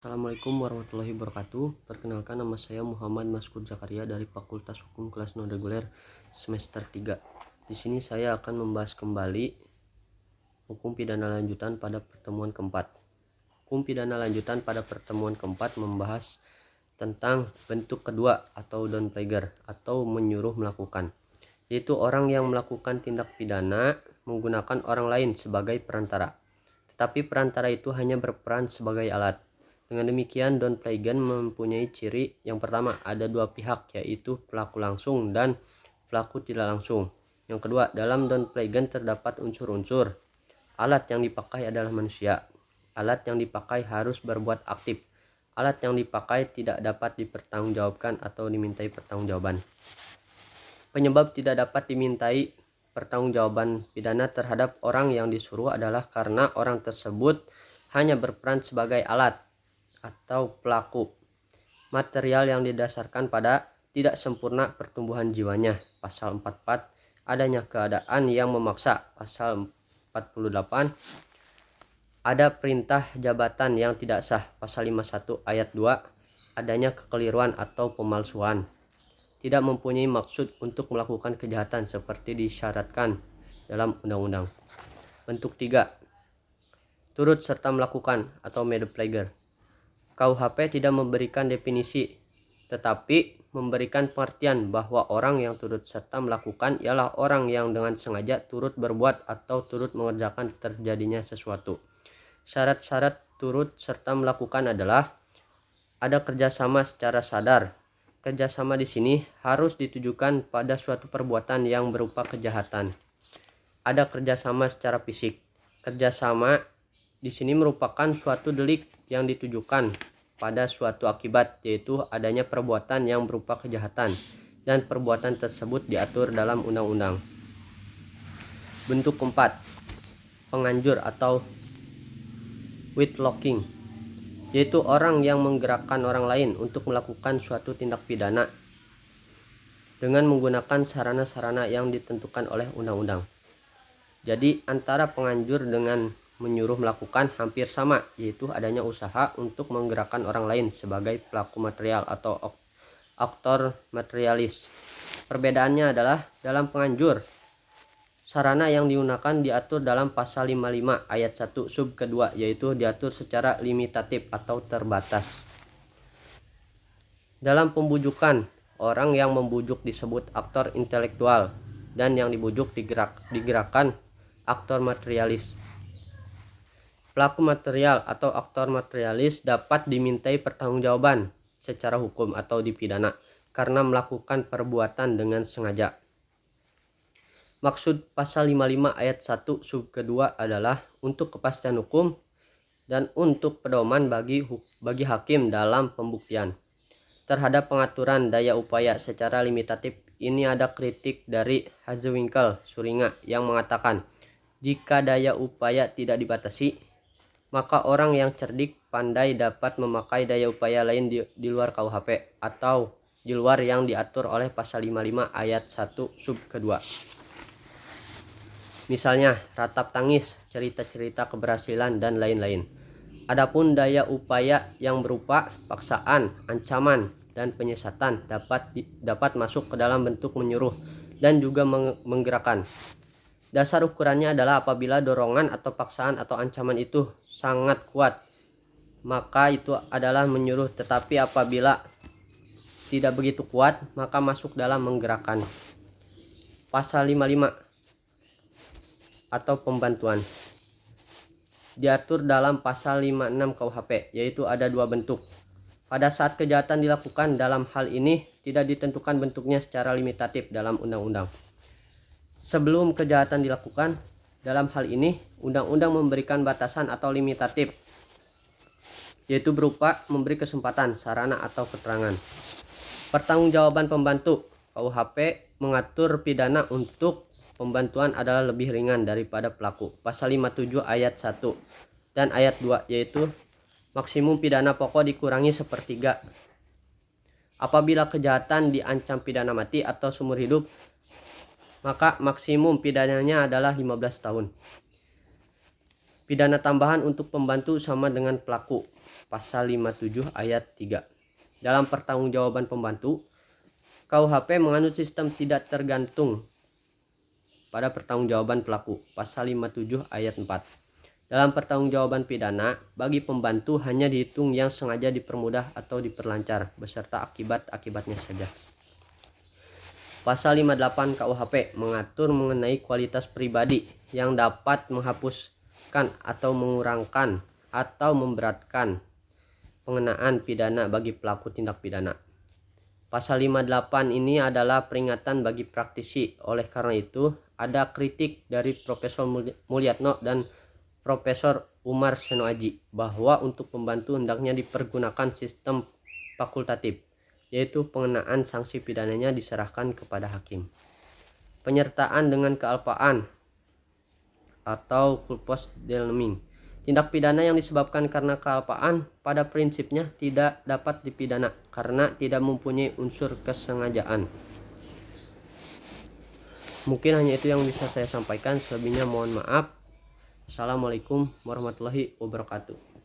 Assalamualaikum warahmatullahi wabarakatuh. Perkenalkan, nama saya Muhammad Maskur Zakaria dari Fakultas Hukum kelas non reguler semester 3. Di sini saya akan membahas kembali hukum pidana lanjutan pada pertemuan keempat. Hukum pidana lanjutan pada pertemuan keempat membahas tentang bentuk kedua atau downplaiger atau menyuruh melakukan, yaitu orang yang melakukan tindak pidana menggunakan orang lain sebagai perantara, tetapi perantara itu hanya berperan sebagai alat. Dengan demikian, downplaiger mempunyai ciri yang pertama, ada dua pihak, yaitu pelaku langsung dan pelaku tidak langsung. Yang kedua, dalam downplaiger terdapat unsur-unsur. Alat yang dipakai adalah manusia. Alat yang dipakai harus berbuat aktif. Alat yang dipakai tidak dapat dipertanggungjawabkan atau dimintai pertanggungjawaban. Penyebab tidak dapat dimintai pertanggungjawaban pidana terhadap orang yang disuruh adalah karena orang tersebut hanya berperan sebagai alat atau pelaku. Material yang didasarkan pada tidak sempurna pertumbuhan jiwanya, pasal 44. Adanya keadaan yang memaksa, pasal 48. Ada perintah jabatan yang tidak sah, pasal 51 ayat 2. Adanya kekeliruan atau pemalsuan. Tidak mempunyai maksud untuk melakukan kejahatan seperti disyaratkan dalam undang-undang. Bentuk 3. Turut serta melakukan atau medeplaiger. KUHP tidak memberikan definisi, tetapi memberikan pengertian bahwa orang yang turut serta melakukan ialah orang yang dengan sengaja turut berbuat atau turut mengerjakan terjadinya sesuatu. Syarat-syarat turut serta melakukan adalah ada kerjasama secara sadar. Kerjasama di sini harus ditujukan pada suatu perbuatan yang berupa kejahatan. Ada kerjasama secara fisik. Kerjasama di sini merupakan suatu delik yang ditujukan pada suatu akibat, yaitu adanya perbuatan yang berupa kejahatan, dan perbuatan tersebut diatur dalam undang-undang. Bentuk keempat, penganjur atau whitelocking, yaitu orang yang menggerakkan orang lain untuk melakukan suatu tindak pidana dengan menggunakan sarana-sarana yang ditentukan oleh undang-undang. Jadi antara penganjur dengan menyuruh melakukan hampir sama, yaitu adanya usaha untuk menggerakkan orang lain sebagai pelaku material atau aktor materialis. Perbedaannya adalah dalam penganjur, sarana yang digunakan diatur dalam pasal 55 ayat 1 sub kedua, yaitu diatur secara limitatif atau terbatas. Dalam pembujukan, orang yang membujuk disebut aktor intelektual dan yang dibujuk digerakkan aktor materialis. Pelaku material atau aktor materialis dapat dimintai pertanggungjawaban secara hukum atau dipidana karena melakukan perbuatan dengan sengaja. Maksud pasal 55 ayat 1 sub kedua adalah untuk kepastian hukum dan untuk pedoman bagi hakim dalam pembuktian. Terhadap pengaturan daya upaya secara limitatif ini ada kritik dari Hazewinkel Suringa yang mengatakan, jika daya upaya tidak dibatasi, maka orang yang cerdik pandai dapat memakai daya upaya lain di luar KUHP atau di luar yang diatur oleh pasal 55 ayat 1 sub kedua. Misalnya ratap tangis, cerita-cerita keberhasilan, dan lain-lain. Adapun daya upaya yang berupa paksaan, ancaman, dan penyesatan dapat masuk ke dalam bentuk menyuruh dan juga menggerakkan. Dasar ukurannya adalah apabila dorongan atau paksaan atau ancaman itu sangat kuat, maka itu adalah menyuruh, tetapi apabila tidak begitu kuat, maka masuk dalam menggerakkan. Pasal 55 atau pembantuan diatur dalam pasal 56 KUHP, yaitu ada dua bentuk. Pada saat kejahatan dilakukan, dalam hal ini tidak ditentukan bentuknya secara limitatif dalam undang-undang. Sebelum kejahatan dilakukan, dalam hal ini undang-undang memberikan batasan atau limitatif, yaitu berupa memberi kesempatan, sarana, atau keterangan. Pertanggungjawaban pembantu, KUHP mengatur pidana untuk pembantuan adalah lebih ringan daripada pelaku. Pasal 57 ayat 1 dan ayat 2, yaitu maksimum pidana pokok dikurangi sepertiga apabila kejahatan diancam pidana mati atau seumur hidup, maka maksimum pidananya adalah 15 tahun. Pidana tambahan untuk pembantu sama dengan pelaku. pasal 57 ayat 3. Dalam pertanggungjawaban pembantu, KUHP menganut sistem tidak tergantung pada pertanggungjawaban pelaku, pasal 57 ayat 4. Dalam pertanggungjawaban pidana, bagi pembantu hanya dihitung yang sengaja dipermudah atau diperlancar, beserta akibat-akibatnya saja. Pasal 58 KUHP mengatur mengenai kualitas pribadi yang dapat menghapuskan atau mengurangkan atau memberatkan pengenaan pidana bagi pelaku tindak pidana. Pasal 58 ini adalah peringatan bagi praktisi. Oleh karena itu, ada kritik dari Profesor Mulyatno dan Profesor Umar Senoaji bahwa untuk pembantu hendaknya dipergunakan sistem fakultatif, yaitu pengenaan sanksi pidananya diserahkan kepada hakim. Penyertaan dengan kealpaan atau culpos deliming. Tindak pidana yang disebabkan karena kealpaan pada prinsipnya tidak dapat dipidana karena tidak mempunyai unsur kesengajaan. Mungkin hanya itu yang bisa saya sampaikan, selebihnya mohon maaf. Assalamualaikum warahmatullahi wabarakatuh.